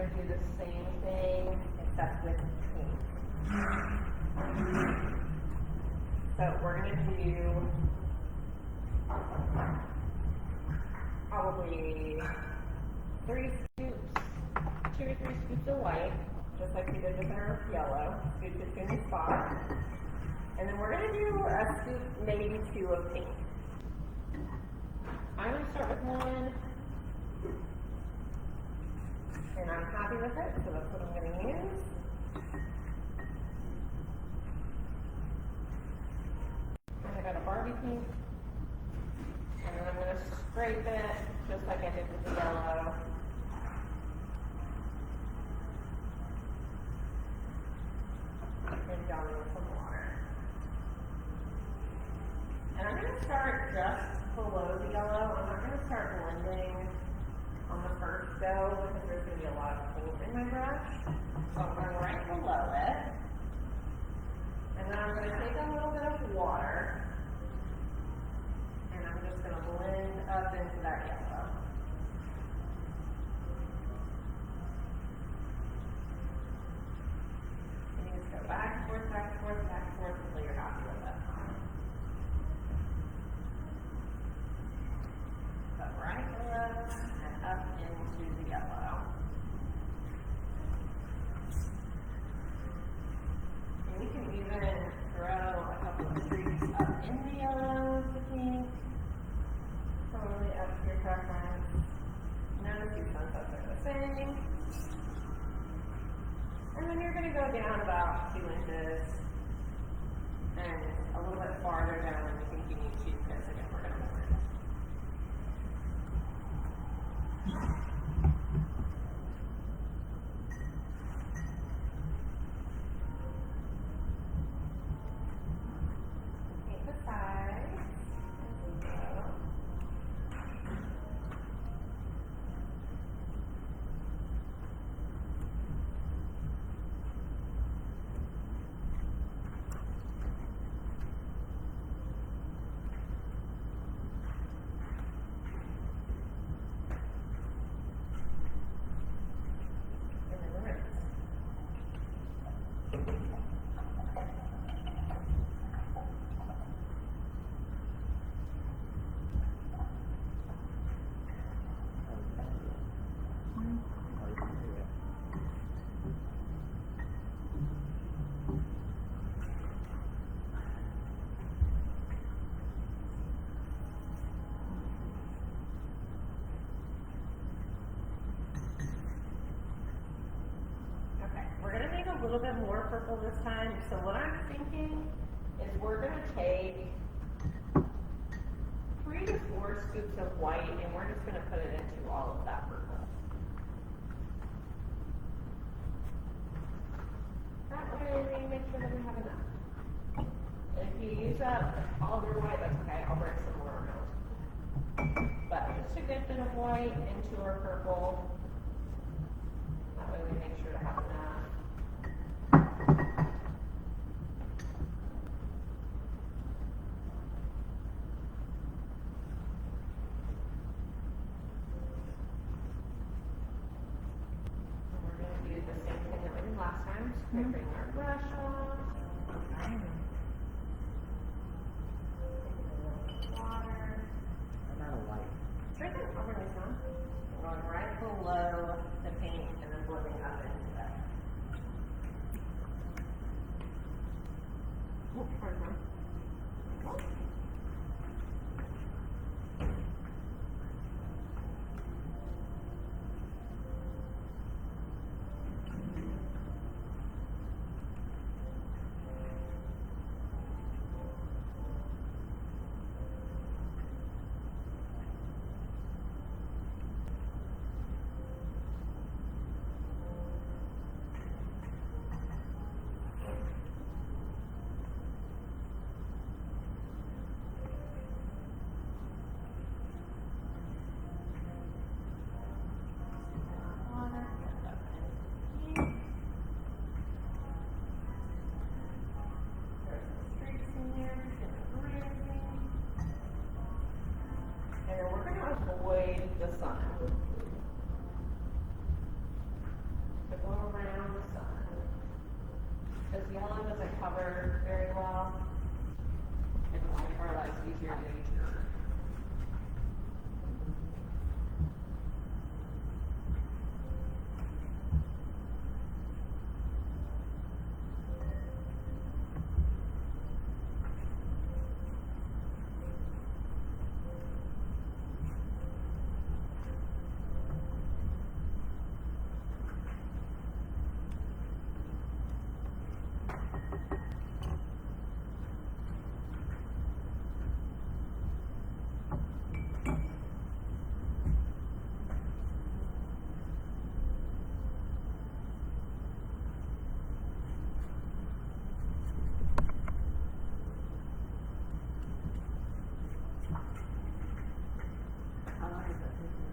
going to do the same thing except with pink. So we're going to do probably 3 scoops, 2 or 3 scoops of white, just like we did with our yellow, scoop between the spots. And then we're going to do a scoop, maybe 2 of pink. I'm going to start with 1, and I'm happy with it, so that's what I'm going to use. And I got a Barbie pink, and then I'm going to scrape it just like I did with the yellow. And down with some water. And I'm going to start just below the yellow. I'm not going to start blending on the first go because there's going to be a lot of paint in my brush. So I'm going right below it. And then I'm going to take a little bit of water and I'm just going to blend up into that yellow. And you just go back and forth, back and forth, back and forth until you're happy with it. So right below and up into the yellow. And you can even throw a couple of streaks up in the yellow with the pink. Totally up to your preference. Notice your sunsets are the same. And then you're going to go down about 2 inches and a little bit farther down than you think you need to because again we're going to blend. Paint the sides as we go. A little bit more purple this time. So what I'm thinking is we're going to take 3 to 4 scoops of white and we're just going to put it into all of that purple. That way we make sure that we have enough. And if you use up all of your white, that's okay. I'll bring some more around. But just a good bit of white into our purple. That way we make sure to have enough. Scraping our brush off. Water. I'm out of light. Sure thing, I'll bring this on. Going right below the paint and then blending up into it. Oh, pardon me. Oh. yellow doesn't cover very well. It will make our lives easier and easier. How long is that taking?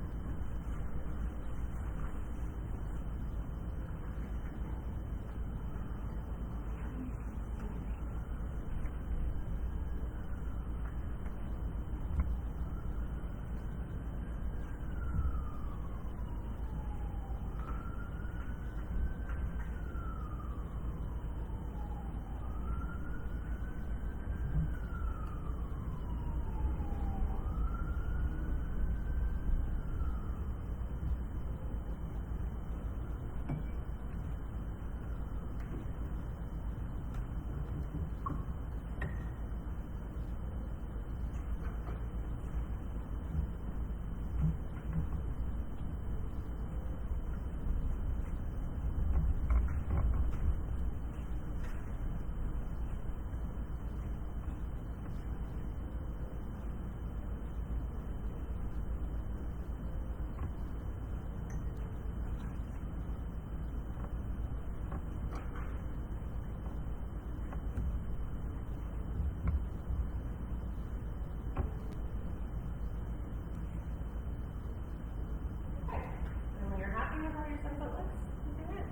And when you're happy with how your sunset looks, you can rinse.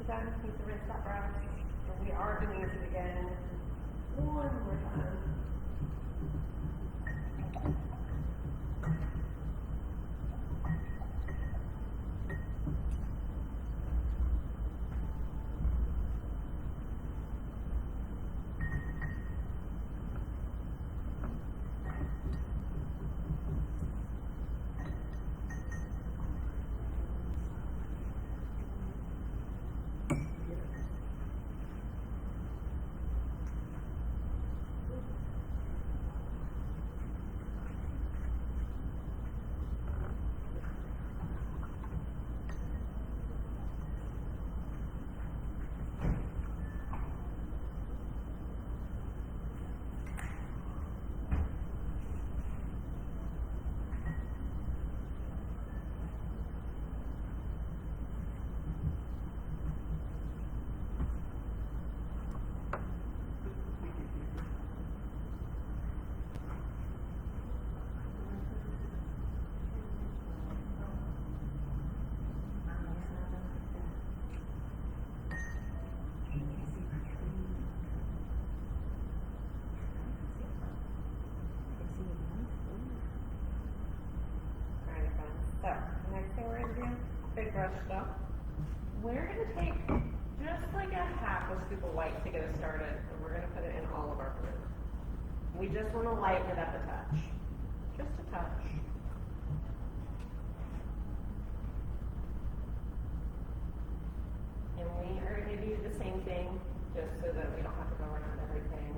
Done. Need to rinse that brush. And we are going to use it again one more time. do? Big brush stuff. We're gonna take just like a half a scoop of white to get us started, and we're gonna put it in all of our blue. We just wanna lighten it up a touch. Just a touch. And we are gonna do the same thing, just so that we don't have to go around everything.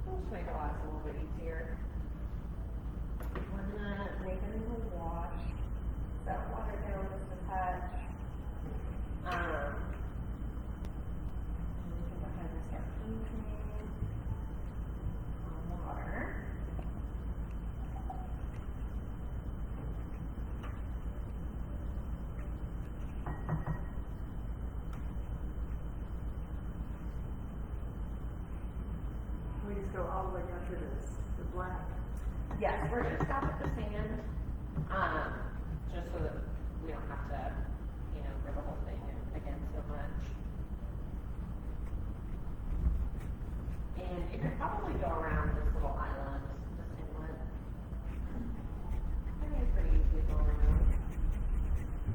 We'll just make our lives a little bit easier. We're gonna make it into a wash. Set water down just a touch. We can go ahead and start painting on water. We just go all the way down to the black. Yes, we're gonna stop at the sand, just so that we don't have to, you know, rip the whole thing in again so much. And it could probably go around this little island, this inlet. I think it's pretty easy to go around.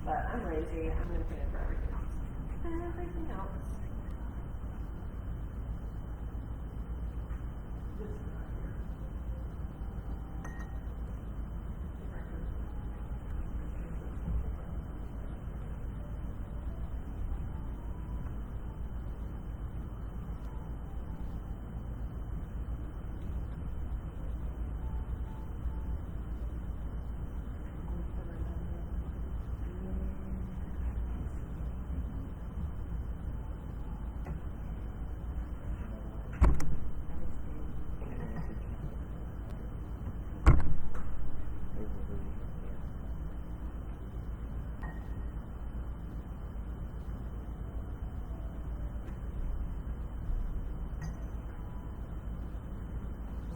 But I'm lazy, I'm gonna put in for everything else. Everything else. Just right here. Right here.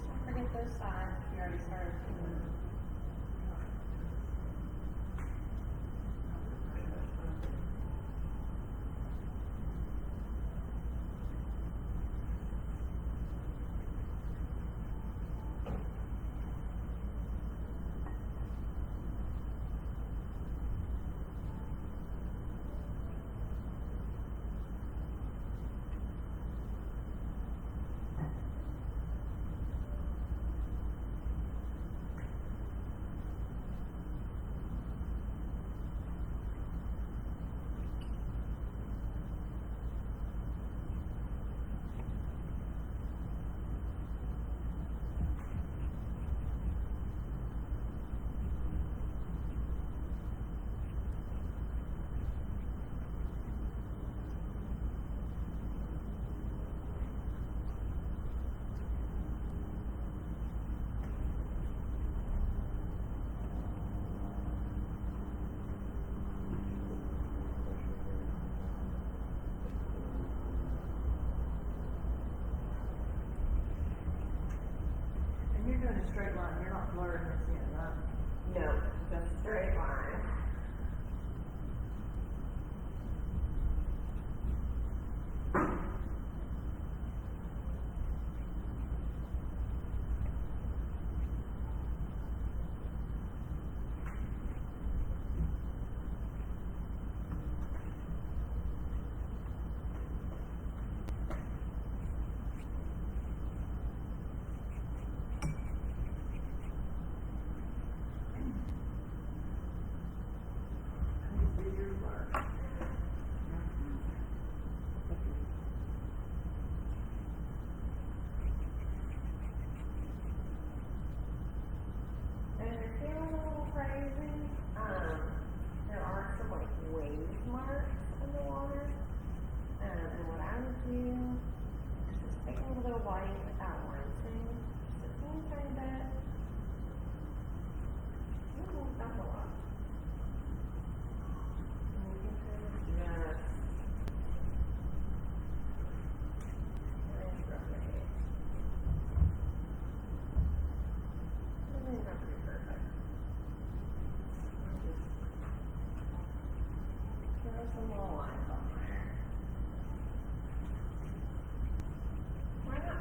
Don't forget those sides, we already started doing. And you're doing a straight line, you're not blurring this in, huh? No, just straight line. These do yours blur. And if you're feeling a little crazy, there are some like wave marks in the water. And what I would do is just take a little bit of white without rinsing, just a teeny tiny bit. Ooh, that's a lot. And you can kind of just rotate. It doesn't have to be perfect. Just throw some little lines on there. Why not?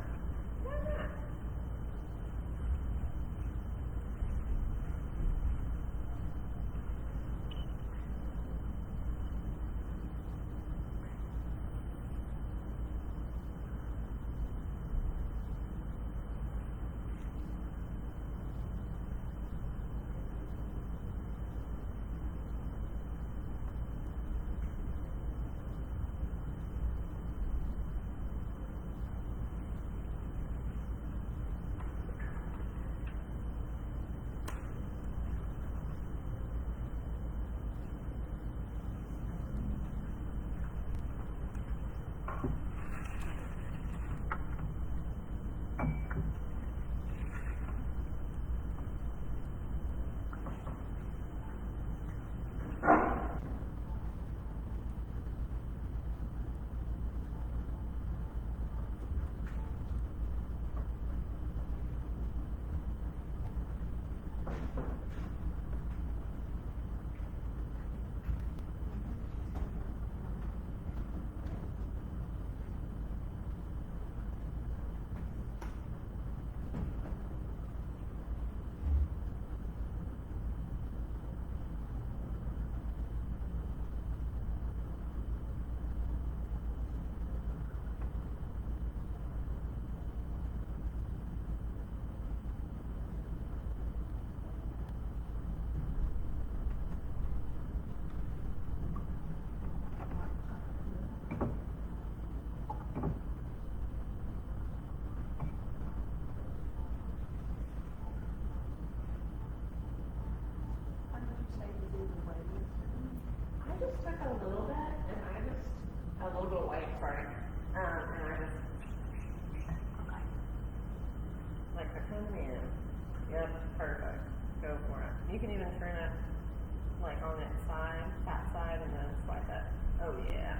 Why not? a little bit, and I just, a little bit of white, sorry. And I just, like the come in. Yep, perfect. Go for it. You can even turn it like on its side, that side, and then swipe it. Oh yeah.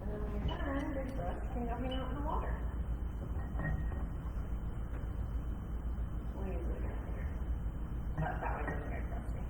And then when you're done, your brush can go hang out in the water. We usually go here. But that way doesn't get crusty.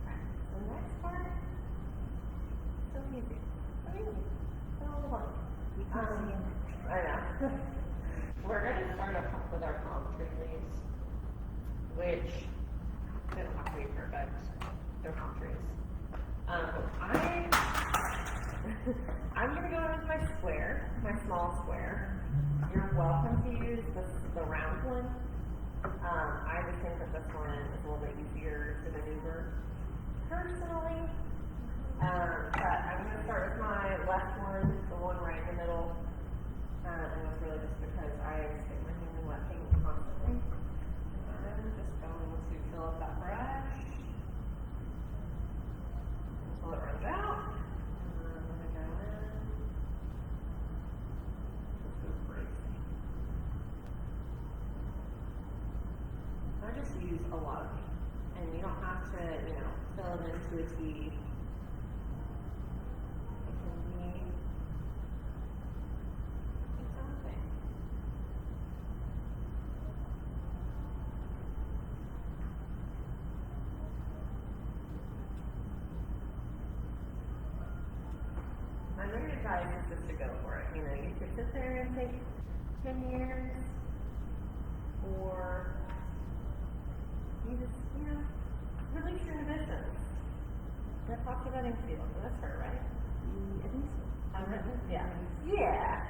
Okay. The next part, so easy. So easy. So fun. I know. We're gonna start up with our palm tree leaves, which they don't have to be perfect. They're palm trees. I'm gonna go with my square, my small square. You're welcome to use the round one. I just think that this one is a little bit easier to maneuver personally. But I'm gonna start with my left one, the one right in the middle. And that's really just because I stick my hand in wet paint constantly. I'm just going to fill up that brush until it runs out. And then I'm gonna go in. Just go crazy. I just use a lot of paint. And you don't have to, fill it into a T. It can be its own thing. My main advice is just to go for it. You could sit there and take 10 years, or you just, release your inhibitions. I talked about infield. That's her, right? I think so. Unwritten? Yeah. Yeah.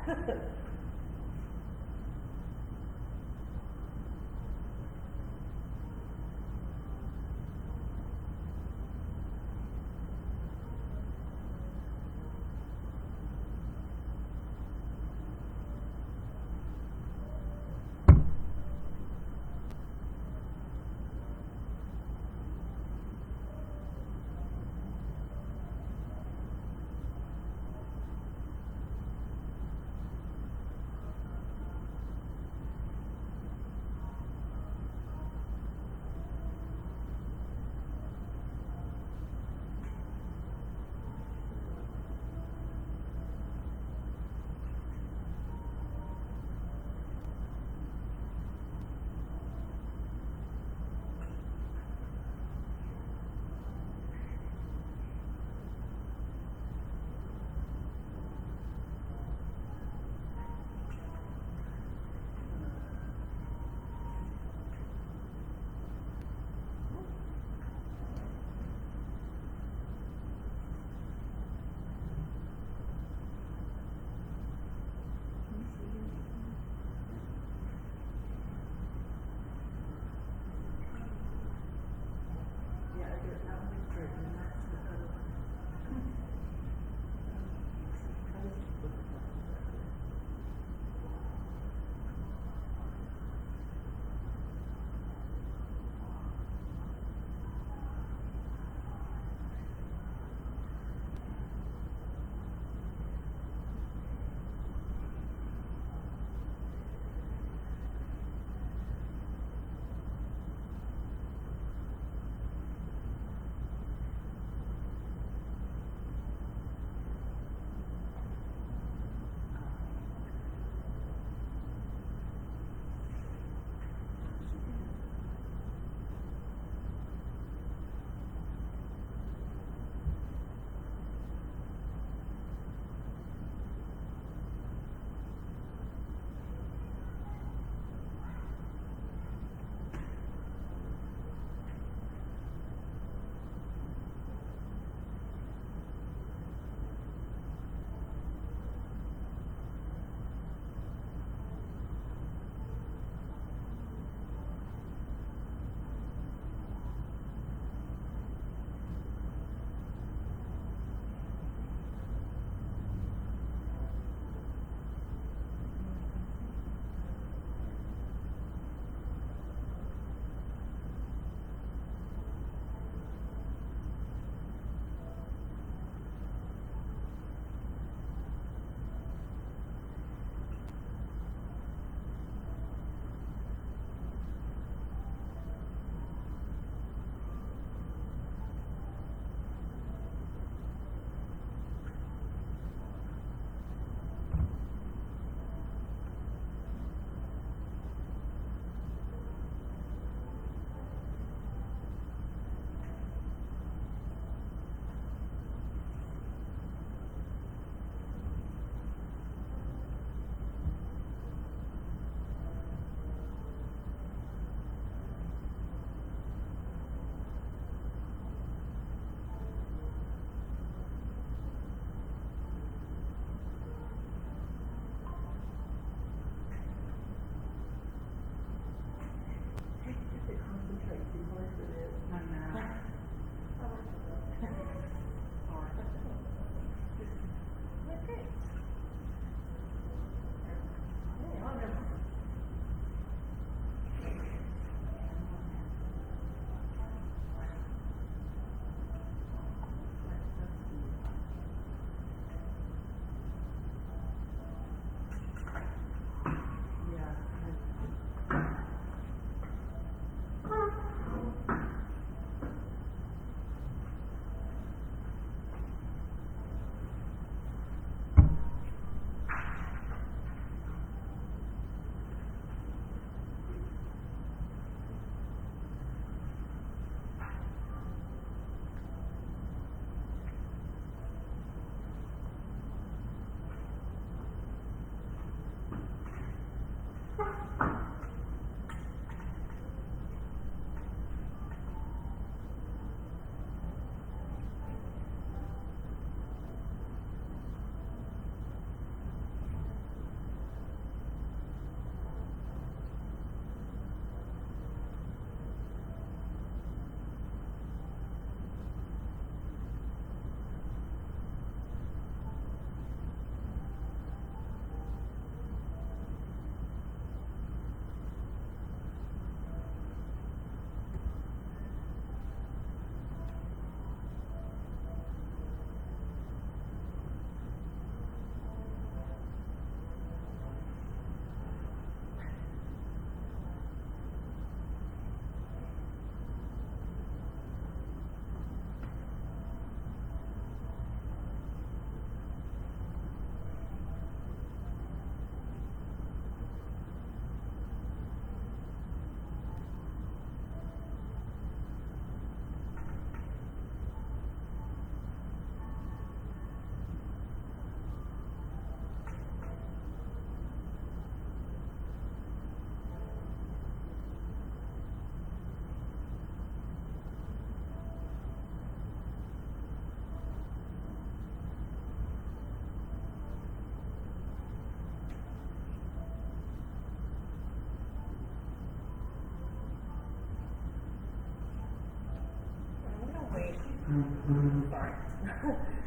Sorry.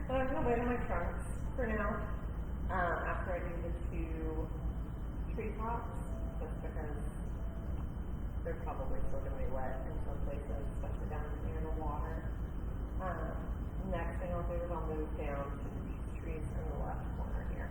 But I'm gonna wait on my trunks for now, after I do the 2 treetops, just because they're probably still gonna be wet in some places, especially down near the water. Next thing I'll do is I'll move down to these trees in the left corner here.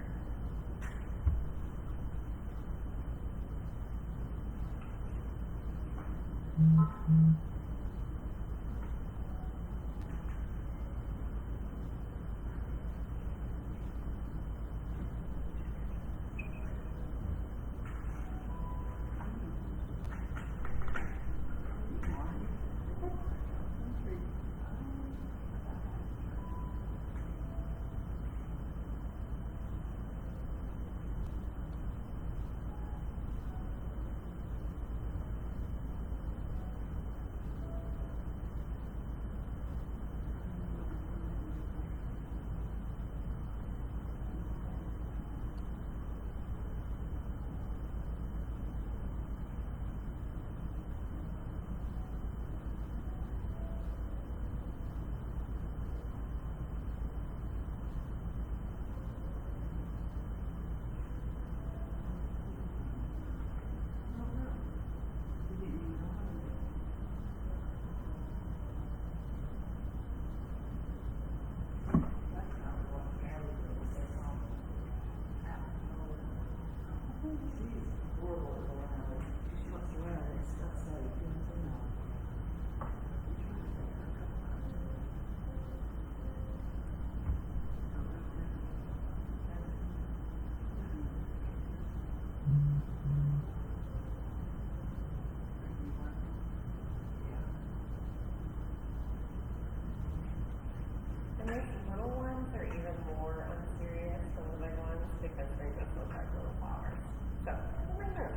And these little ones are even more unserious than the big ones because they just look like little flowers. So, we're in there.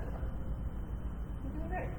You're doing great.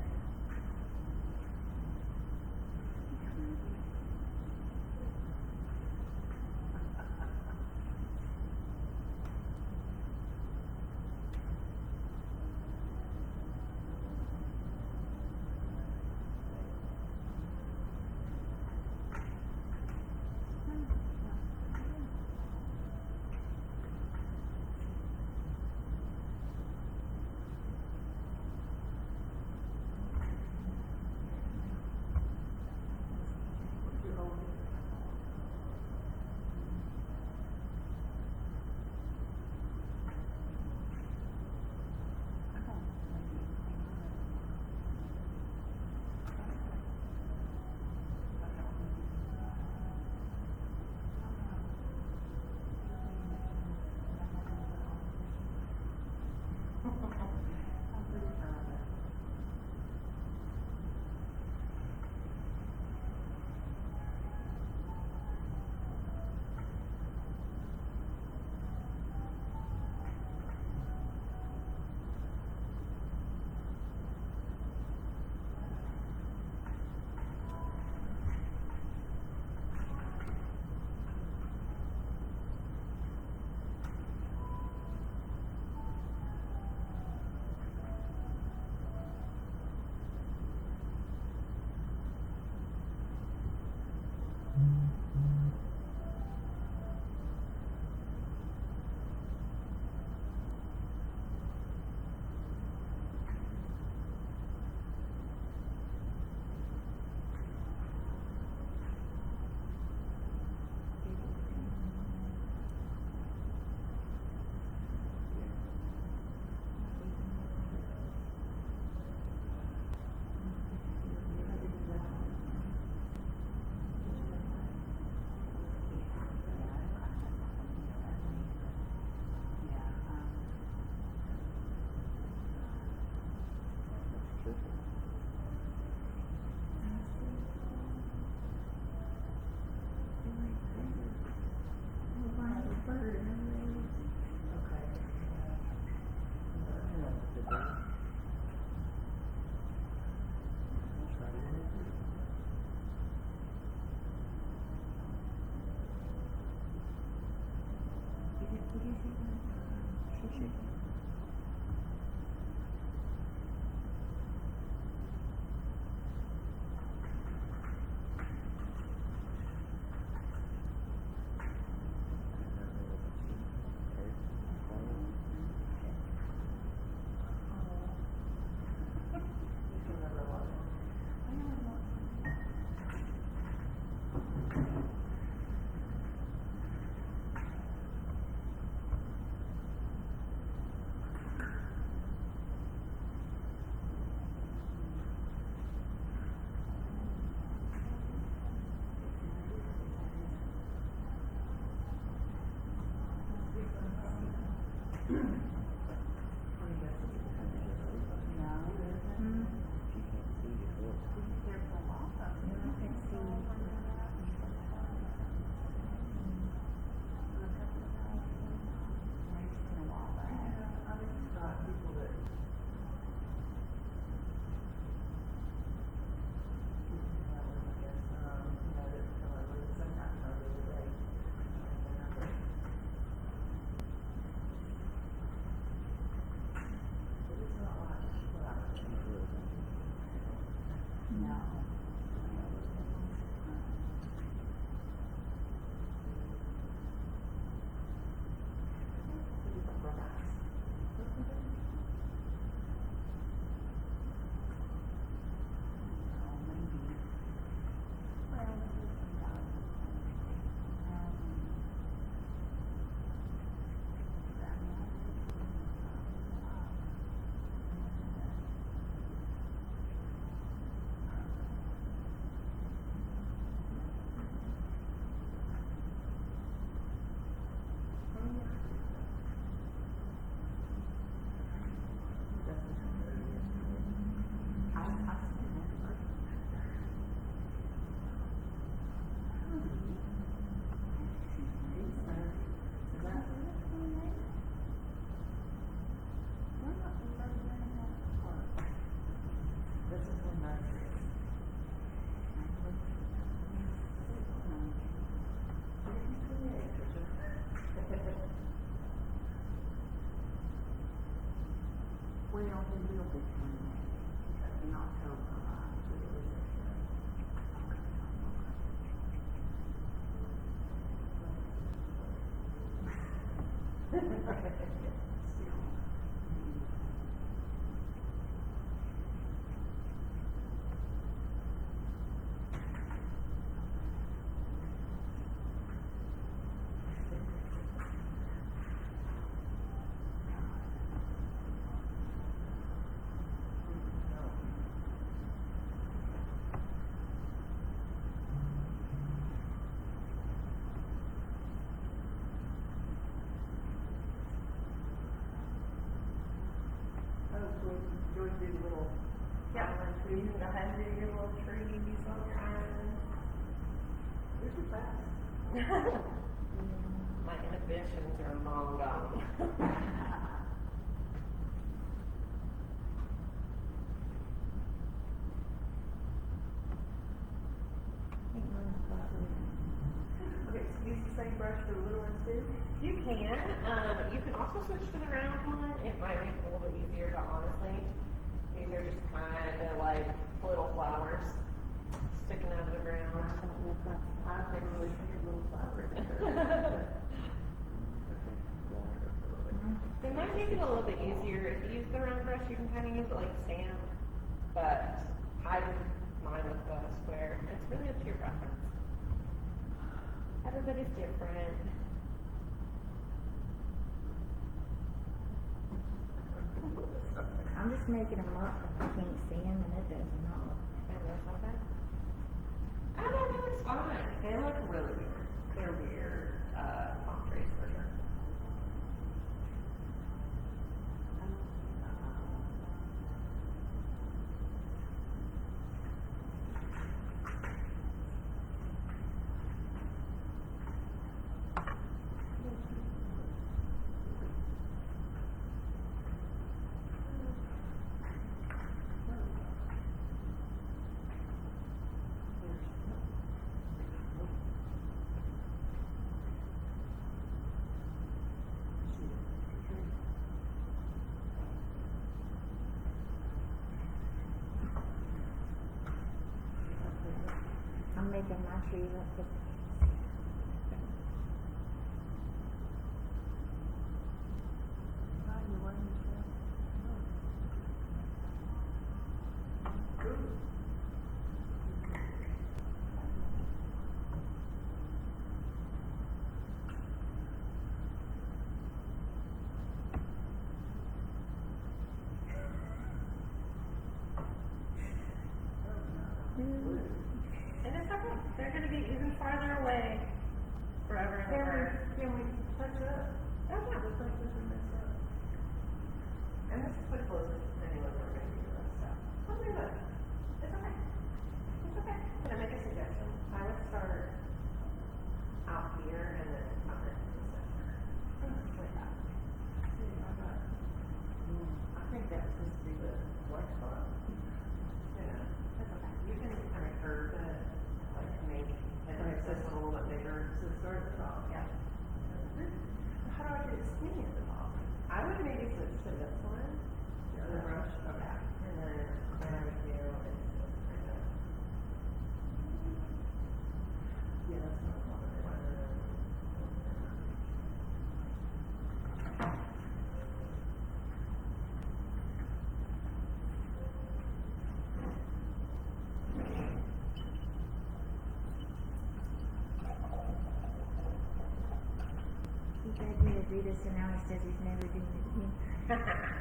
Joy do little Yeah, you can go ahead and do your little trees on your island. They're too fast. My inhibitions are long gone. Okay, so use the same brush for the little ones too? You can. You can also switch to the round one. It might make it a little bit easier to honestly. These are just kind of like little flowers sticking out of the ground. I've never really seen a little flower. They might make it a little bit easier. If you use the round brush, you can kind of use it like a stamp. But I would mine with the square. It's really up to your preference. Everybody's different. I'm just making them up and I can't see them and it does not look. And that's not bad. I don't know, it's fine. They look really weird. They're weird, palm trees for sure. I'm making my tree look good. And it's okay. They're gonna get even farther away forever and ever. Can we touch up? Oh, yeah. Looks like this one messed up. And this is the closest anyone's ever gonna do to this stuff. I'll do it. It's okay. It's okay. Can I make a suggestion? I would start out here and then come into the center. Like that. I think that's supposed to be the flex spot. Yeah, it's okay. You can kind of curve it, like maybe, and Right, make so this one a little bit bigger. So start at the top. Yeah. How do I get it skinny at the top? I would maybe switch to this one. The brush, okay. And then what I would do is just kind of. Yeah, that's not a lot. He tried me to do this and now he says he's never doing it again.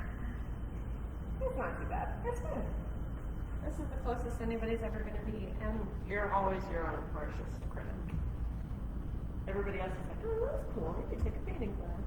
It's not too bad. It's good. This is the closest anybody's ever gonna be, and You're always your own harshest critic. everybody else is like, oh, that's cool. I could take a painting class.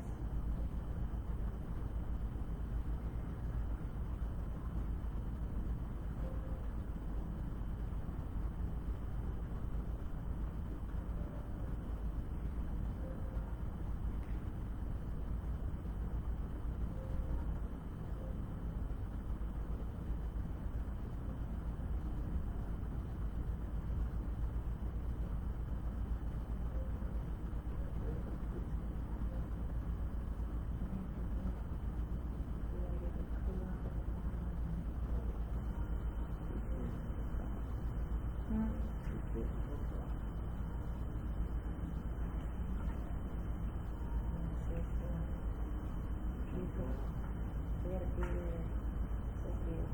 We had a beer, so good.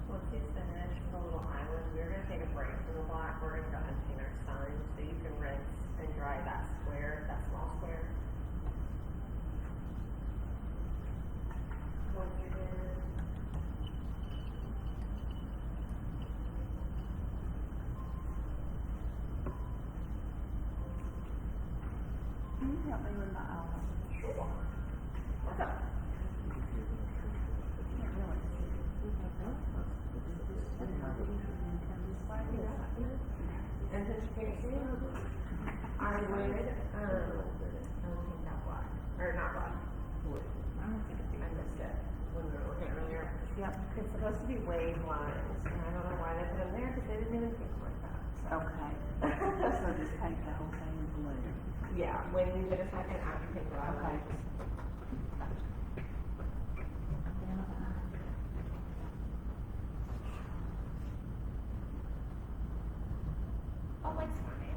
Once he's finished the little island, we're gonna take a break from the black. We're gonna go and paint our sun so you can rinse and dry that square, that small square. Once you're done. Can you help me with my outline? Sure. What's up? Can't really see. And then painting, I would, paint that black, or not black, wood. I don't think it's I missed it when we were looking earlier. Yep, it's supposed to be wave lines, and I don't know why they put them there, because they didn't even think like that. So. Okay. So just paint the whole thing blue. Yeah, when you get a second after paint the Okay. lines. Oh, it's fine.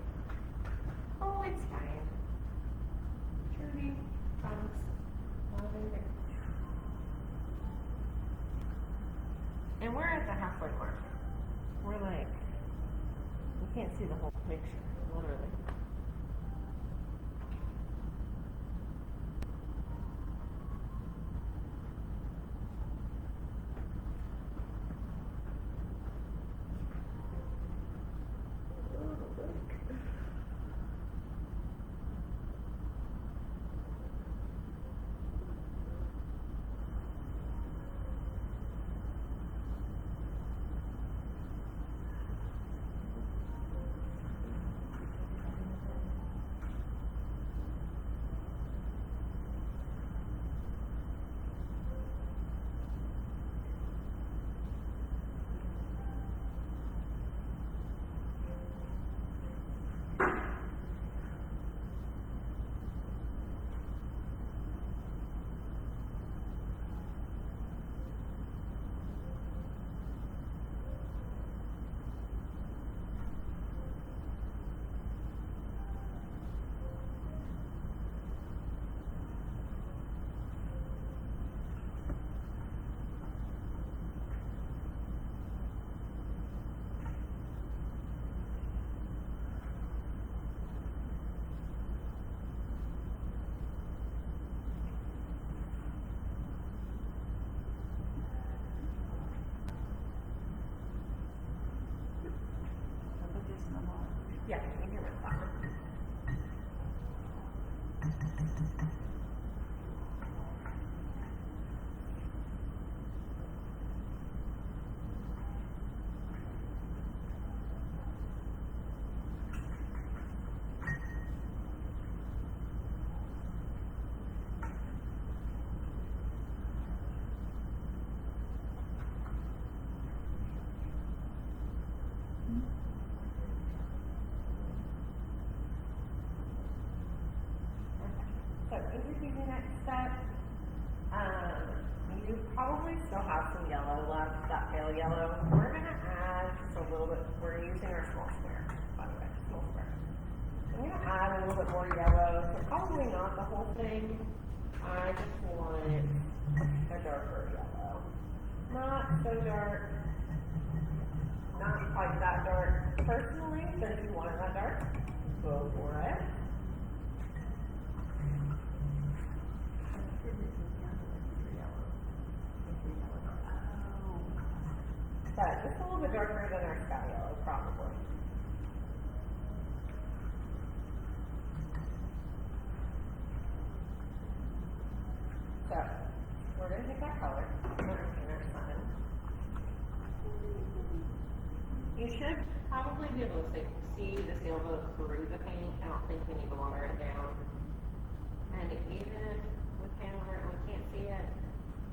Oh, it's fine. Trudy, thanks. And we're at the halfway mark. We're like, you can't see the whole picture, literally. Yeah, you can rip that one. So introducing next step, you probably still have some yellow left, that pale yellow. We're gonna add just a little bit, we're using our small square, by the way, small square. I'm gonna add a little bit more yellow, so probably not the whole thing. I just want a darker yellow. Not so dark, not quite that dark. Personally, so if you want it that dark, go for it. But just a little bit darker than our sky yellow, probably. So, we're going to take that color, we're going to paint our sun. You should probably be able to see the sailboat through the paint. I don't think we need to water it down. And even with camera and we can't see it,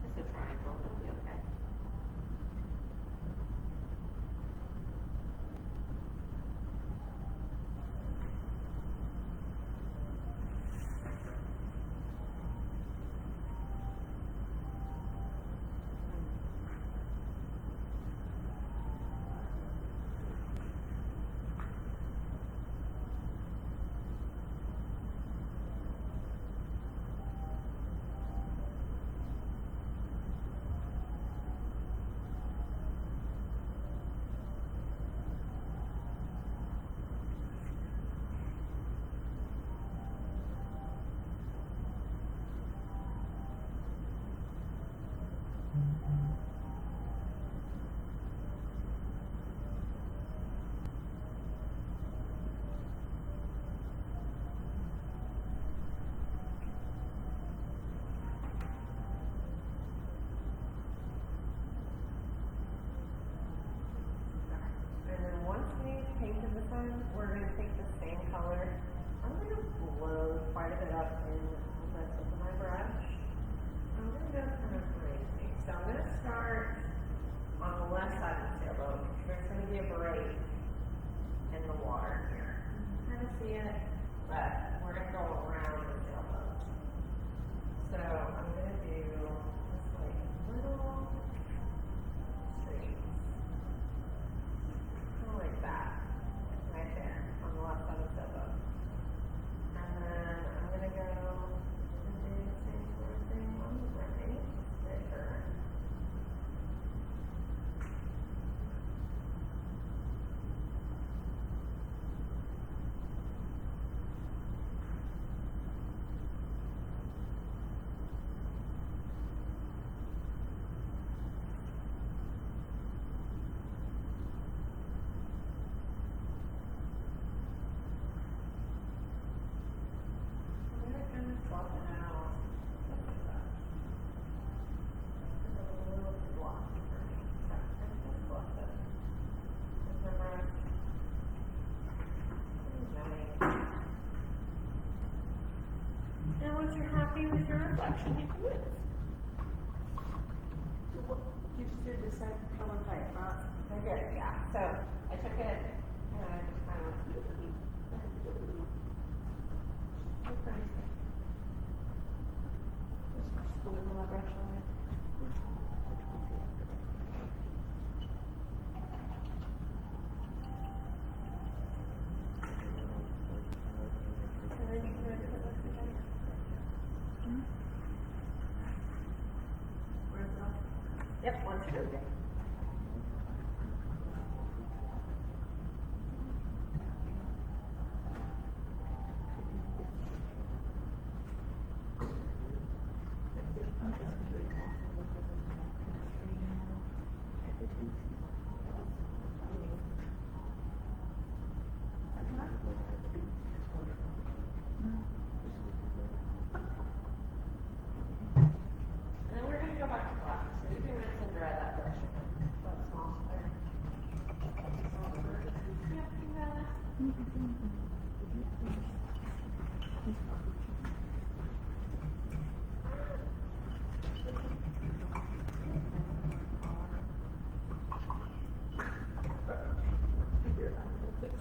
it's a triangle, it'll be okay. And then once we've painted the sun, we're going to take the same color. I'm going to blow quite a bit up in the tip of my brush. I'm going to go kind of crazy. So I'm going to start on the left side of the sailboat. There's going to be a break in the water here. Kind of see it, but we're going to go around the sailboat. So I'm going to do just like little streaks. Like that, right there, on the left side of the sailboat. And then I'm gonna go and do the same sort of thing on the right, bigger. Swap it out. Look at that. It's a little too blocky for me. So I'm just swap it. With my brush. Nice. And once you're happy with your reflection, you can move. You just did the same color paint, right? I did, yeah. So I took it and I just kind of Squeeze my brush on it. and then you can move it to the left again. Where's it on? Yep, once you're moving.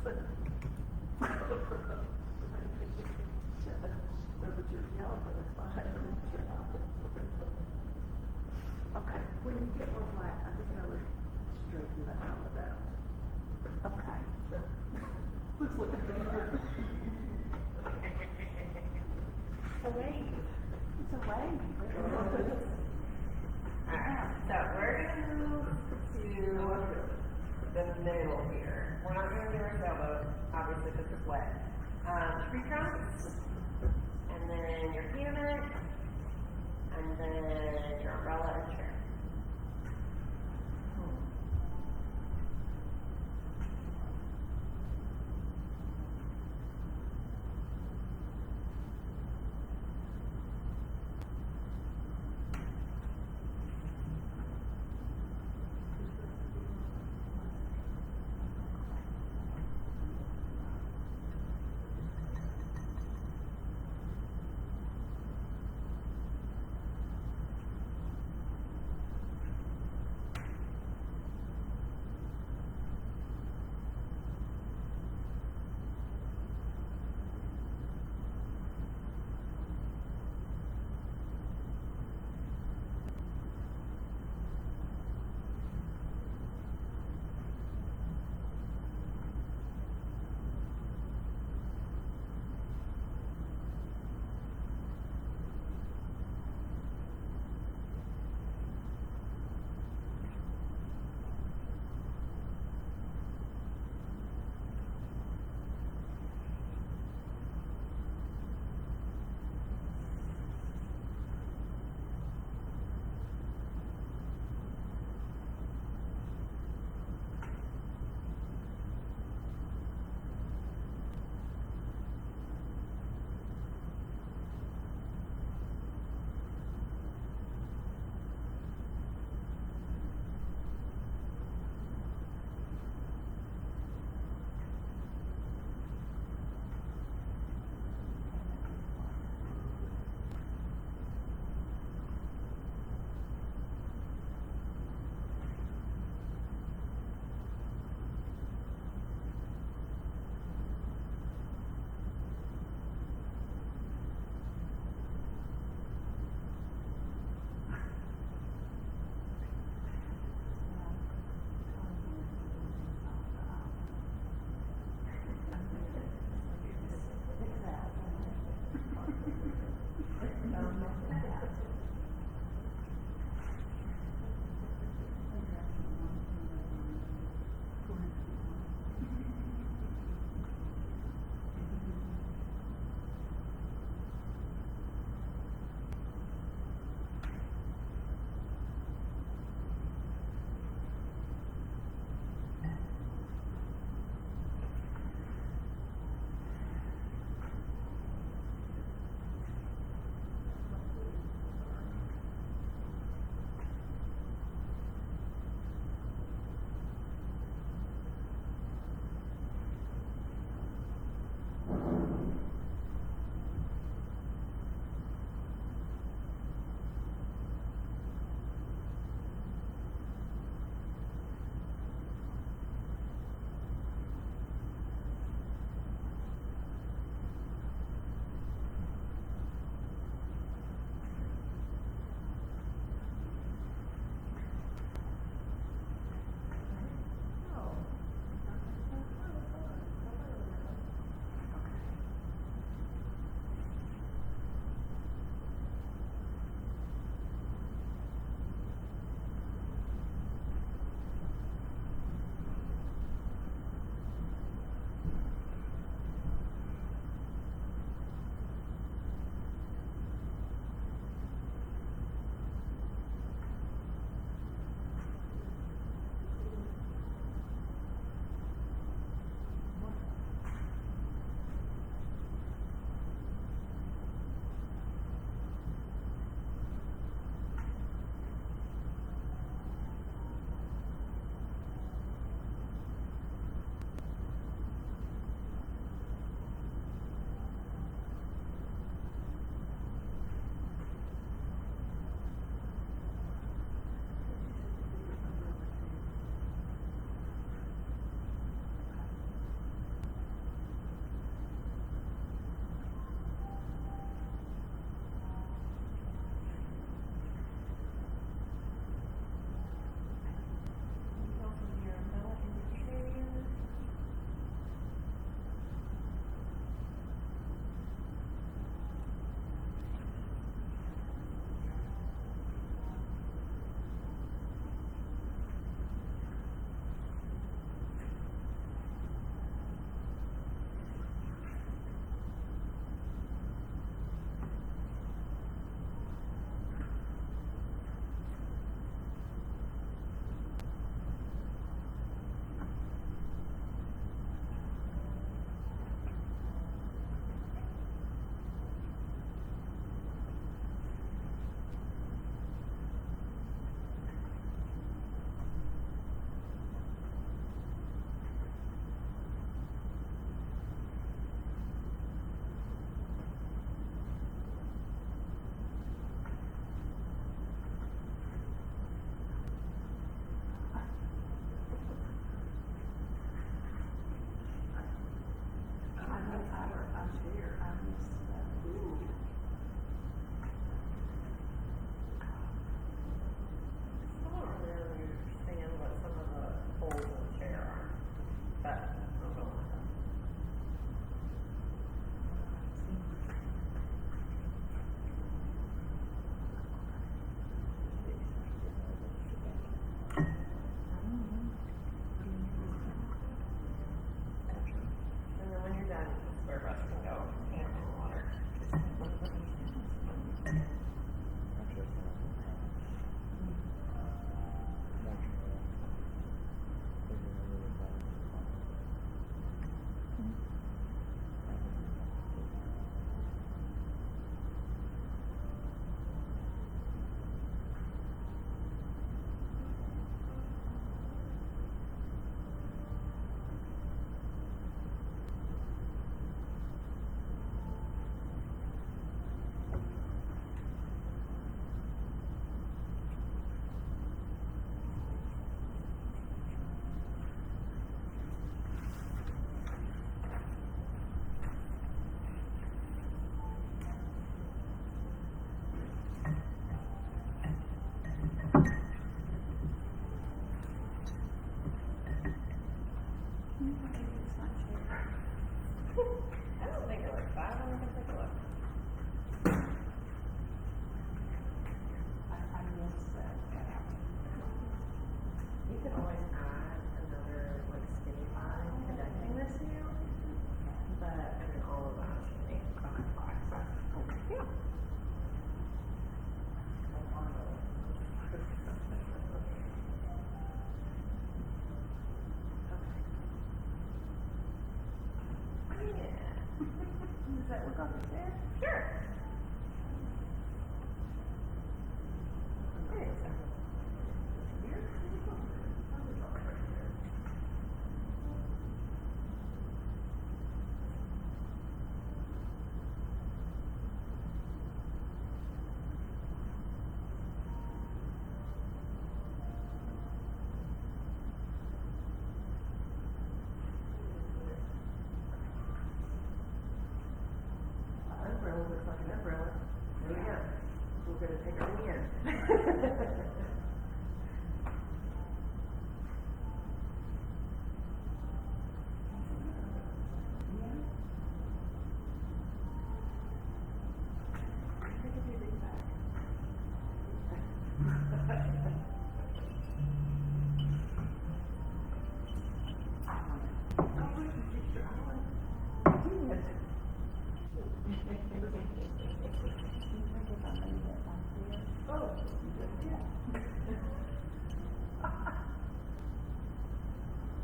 Okay, when you get more black, I think I would straighten that out out. Okay. Looks like a bear. It's a wave. It's a wave. Alright, so we're gonna move to the middle here. We're not gonna do our sailboat, obviously this is wet. Tree trunks, and then your hammock, and then your umbrella or chair. I don't think it looks bad. I'm gonna take a look. I missed that. You can always add another like skinny pie connecting this now. But I mean, all of that is really complex. Yeah. Does that look like it's there? Sure. There you go. Umbrella looks like an umbrella. There we go. We're gonna take her in.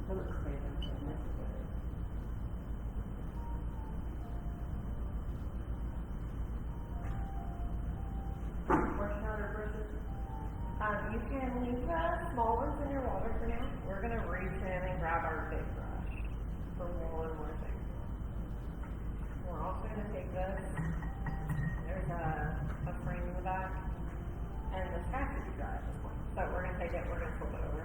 That looks fantastic. More powder versus. You can leave the small ones in your water for now. We're gonna reach in and grab our big brush for one more thing. We're also gonna take this. There's a frame in the back, and the scratch should be dry at this point. So we're gonna take it. We're gonna flip it over.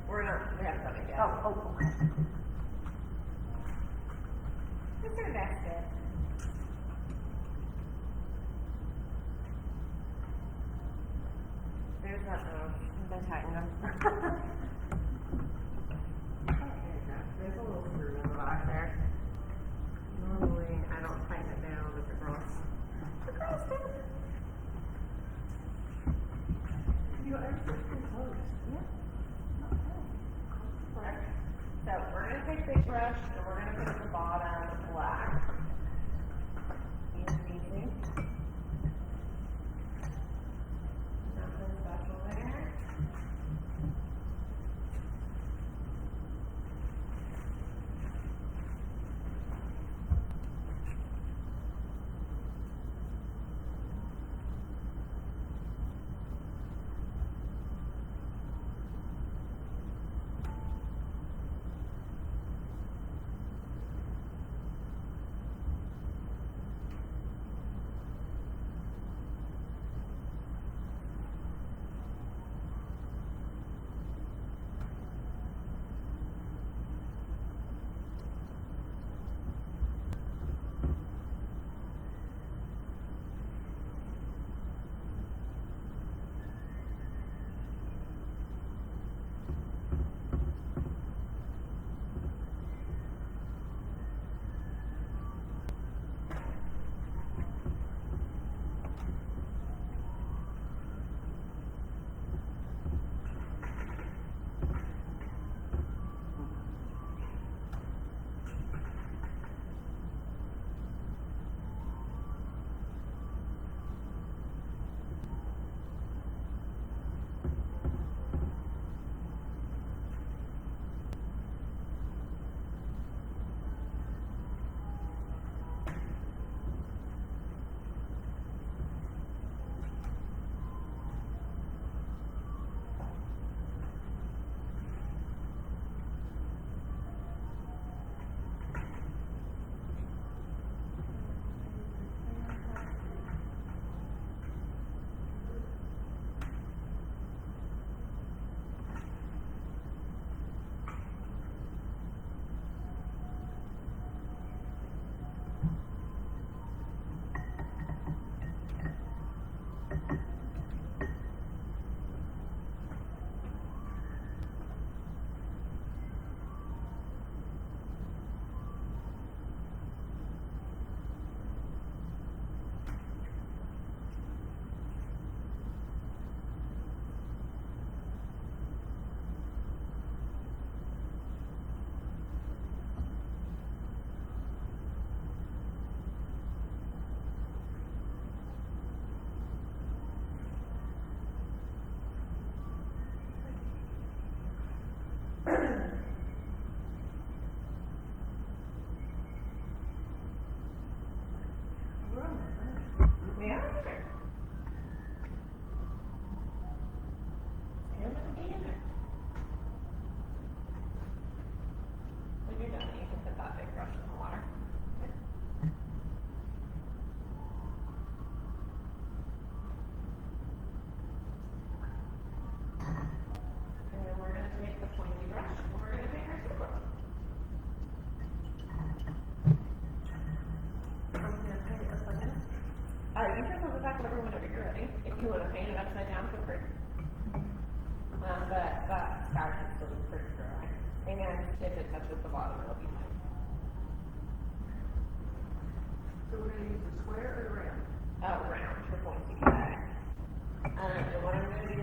We haven't done it yet. Oh, okay. Just our basket. There's that, I've been tightening them. There's a little screw in the back there. Normally, I don't tighten it down with the cross. The cross down. You actually pretty close. So we're gonna take big brush and we're gonna put at the bottom black. Easy. Nothing special there. over whenever you're ready. If you want to paint it upside down, feel free. But that sky should still be pretty dry. And if it touches the bottom, it'll be fine. So we're gonna use the square or the round? Round, we're going to use. And what I'm going to do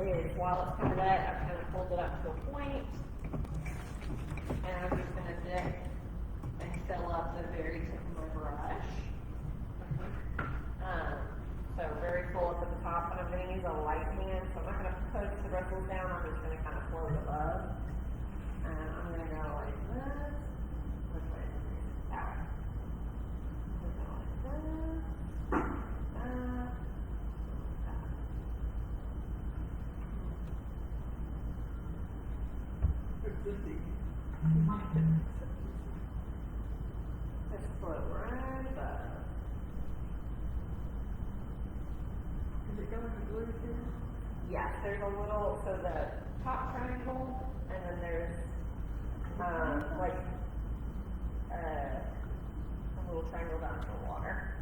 is, while it's kind of wet, I've kind of pulled it up to a point. And I'm just going to dip and fill up the very tip of my brush. So very full up at the top, and I'm going to use a light hand, so I'm not going to push the bristles down, I'm just going to kind of float above. And I'm going to go like this. Which way? That way. I'm going to go like this. That. Just float right above. Is it going to blue too? Yes, there's a little, so the top triangle, and then there's, like, a little triangle down to the water.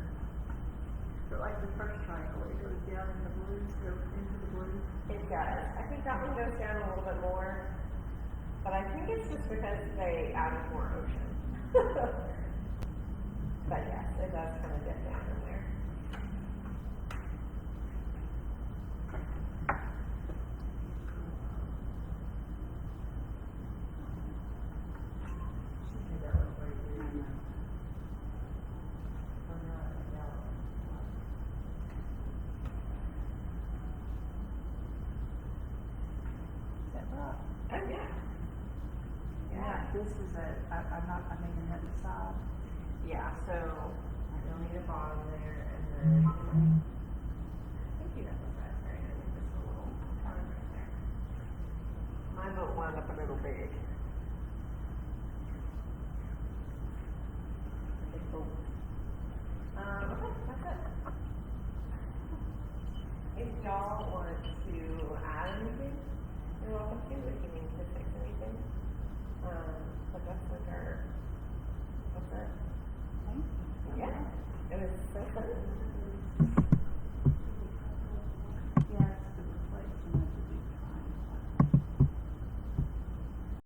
So like the first triangle, it goes down in the blue, goes into the blue. It does. I think that one goes down a little bit more, but I think it's just because they added more ocean. But yes, it does kind of dip down in there. Oh, yeah. Yeah, this is I'm making that side. Yeah, so you'll need a bottom there, and then I think you have the raspberry, and then just a little color right there. Mine will wind up a little big. Okay, cool. Okay, that's it. If y'all want to add anything, you're welcome to. If you need to fix anything, but that's like our. What's that? Yeah.